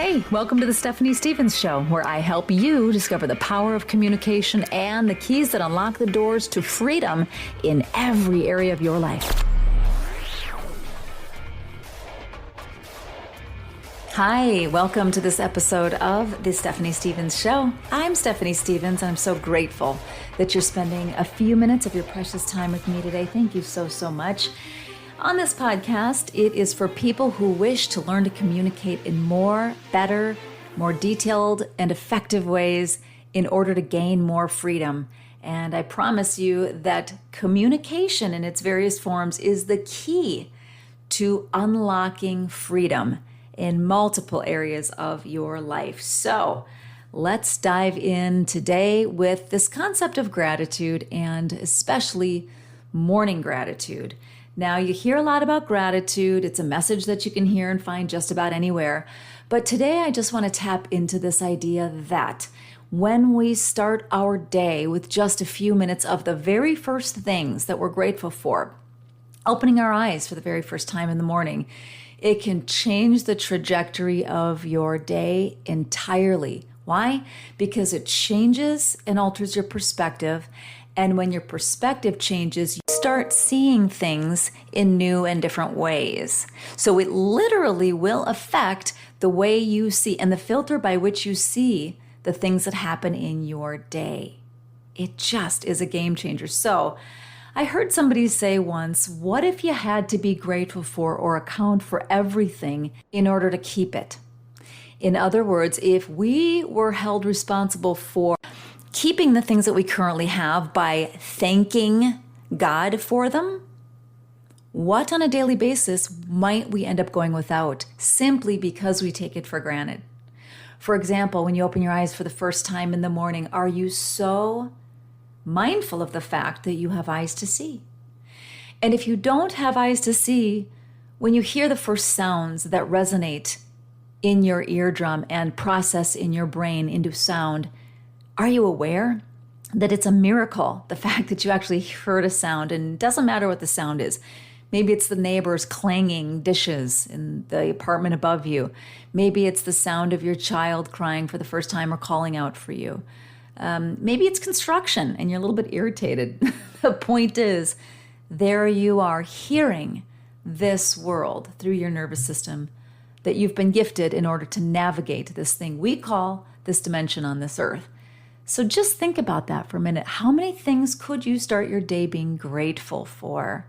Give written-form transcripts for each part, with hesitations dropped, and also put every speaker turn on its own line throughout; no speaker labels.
Hey, welcome to the Stephanie Stevens Show, where I help you discover the power of communication and the keys that unlock the doors to freedom in every area of your life. Hi, welcome to this episode of the Stephanie Stevens Show. I'm Stephanie Stevens, and I'm so grateful that you're spending a few minutes of your precious time with me today. Thank you so much. On this podcast, it is for people who wish to learn to communicate in more, better, more detailed, and effective ways in order to gain more freedom. And I promise you that communication in its various forms is the key to unlocking freedom in multiple areas of your life. So let's dive in today with this concept of gratitude, and especially morning gratitude. Now, you hear a lot about gratitude. It's a message that you can hear and find just about anywhere. But today I just want to tap into this idea that when we start our day with just a few minutes of the very first things that we're grateful for, opening our eyes for the very first time in the morning, it can change the trajectory of your day entirely. Why? Because it changes and alters your perspective. And when your perspective changes, you start seeing things in new and different ways. So it literally will affect the way you see and the filter by which you see the things that happen in your day. It just is a game changer. So I heard somebody say once, what if you had to be grateful for or account for everything in order to keep it? In other words, if we were held responsible for keeping the things that we currently have by thanking God for them, what on a daily basis might we end up going without simply because we take it for granted? For example, when you open your eyes for the first time in the morning, are you so mindful of the fact that you have eyes to see? And if you don't have eyes to see, when you hear the first sounds that resonate in your eardrum and process in your brain into sound, are you aware that it's a miracle, the fact that you actually heard a sound? And it doesn't matter what the sound is. Maybe it's the neighbors clanging dishes in the apartment above you. Maybe it's the sound of your child crying for the first time or calling out for you. Maybe it's construction and you're a little bit irritated. The point is, there you are hearing this world through your nervous system that you've been gifted in order to navigate this thing we call this dimension on this earth. So just think about that for a minute. How many things could you start your day being grateful for?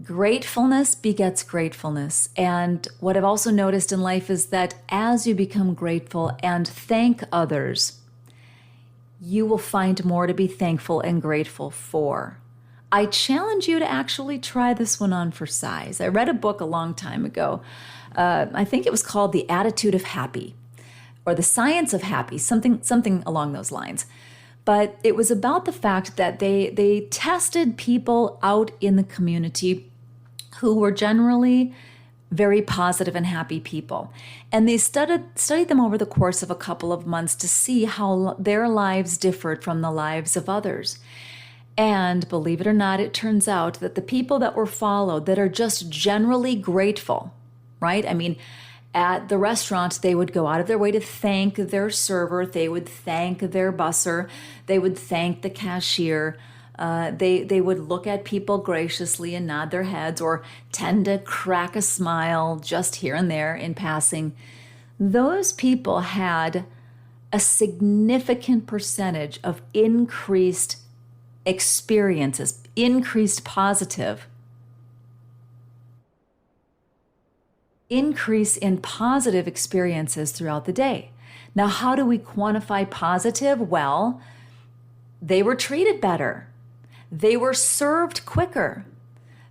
Gratefulness begets gratefulness. And what I've also noticed in life is that as you become grateful and thank others, you will find more to be thankful and grateful for. I challenge you to actually try this one on for size. I read a book a long time ago. I think it was called The Attitude of Happy, or The Science of Happy, something along those lines. But it was about the fact that they tested people out in the community who were generally very positive and happy people. And they studied them over the course of a couple of months to see how their lives differed from the lives of others. And believe it or not, it turns out that the people that were followed that are just generally grateful, right? I mean, at the restaurant, they would go out of their way to thank their server. They would thank their busser. They would thank the cashier. They would look at people graciously and nod their heads or tend to crack a smile just here and there in passing. Those people had a significant percentage of increased experiences, increased positive increase in positive experiences throughout the day. Now, how do we quantify positive? Well, they were treated better. They were served quicker.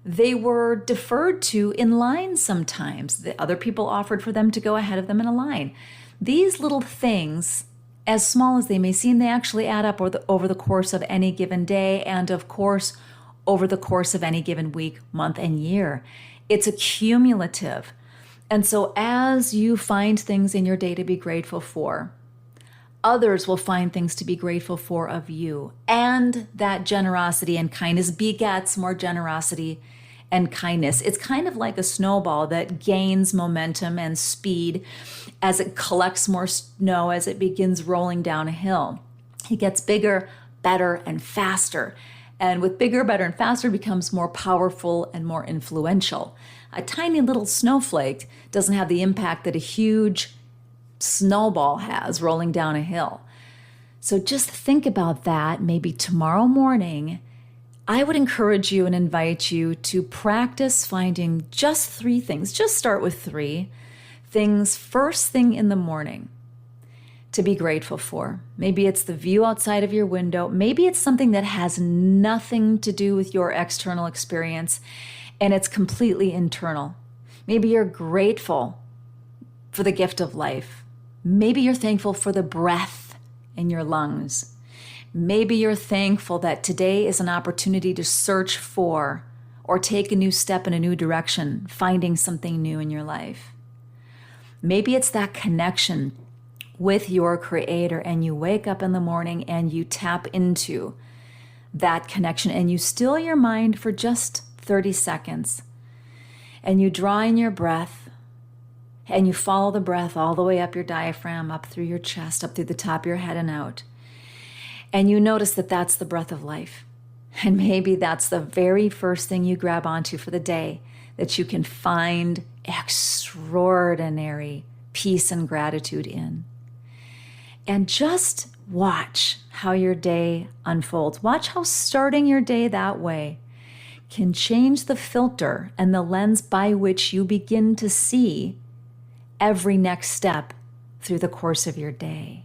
They were deferred to in line sometimes. The other people offered for them to go ahead of them in a line. These little things, as small as they may seem, they actually add up over the course of any given day and, of course, over the course of any given week, month, and year. It's accumulative. And so as you find things in your day to be grateful for, others will find things to be grateful for of you. And that generosity and kindness begets more generosity and kindness. It's kind of like a snowball that gains momentum and speed as it collects more snow, as it begins rolling down a hill. It gets bigger, better, and faster. And with bigger, better, and faster, becomes more powerful and more influential. A tiny little snowflake doesn't have the impact that a huge snowball has rolling down a hill. So just think about that. Maybe tomorrow morning, I would encourage you and invite you to practice finding just 3 things. Just start with 3 things first thing in the morning to be grateful for. Maybe it's the view outside of your window. Maybe it's something that has nothing to do with your external experience and it's completely internal. Maybe you're grateful for the gift of life. Maybe you're thankful for the breath in your lungs. Maybe you're thankful that today is an opportunity to search for or take a new step in a new direction, finding something new in your life. Maybe it's that connection with your Creator and you wake up in the morning and you tap into that connection and you still your mind for just 30 seconds and you draw in your breath and you follow the breath all the way up your diaphragm, up through your chest, up through the top of your head and out. And you notice that that's the breath of life. And maybe that's the very first thing you grab onto for the day, that you can find extraordinary peace and gratitude in. And just watch how your day unfolds. Watch how starting your day that way can change the filter and the lens by which you begin to see every next step through the course of your day.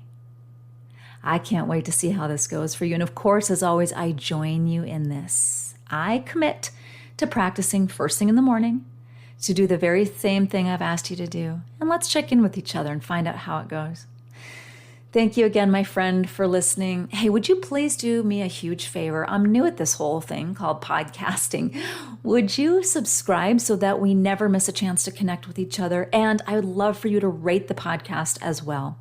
I can't wait to see how this goes for you. And of course, as always, I join you in this. I commit to practicing first thing in the morning to do the very same thing I've asked you to do. And let's check in with each other and find out how it goes. Thank you again, my friend, for listening. Hey, would you please do me a huge favor? I'm new at this whole thing called podcasting. Would you subscribe so that we never miss a chance to connect with each other? And I would love for you to rate the podcast as well.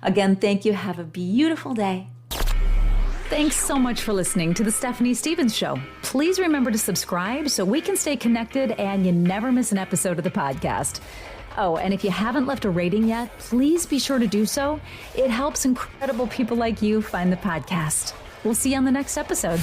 Again, thank you. Have a beautiful day. Thanks so much for listening to The Stephanie Stevens Show. Please remember to subscribe so we can stay connected and you never miss an episode of the podcast. Oh, and if you haven't left a rating yet, please be sure to do so. It helps incredible people like you find the podcast. We'll see you on the next episode.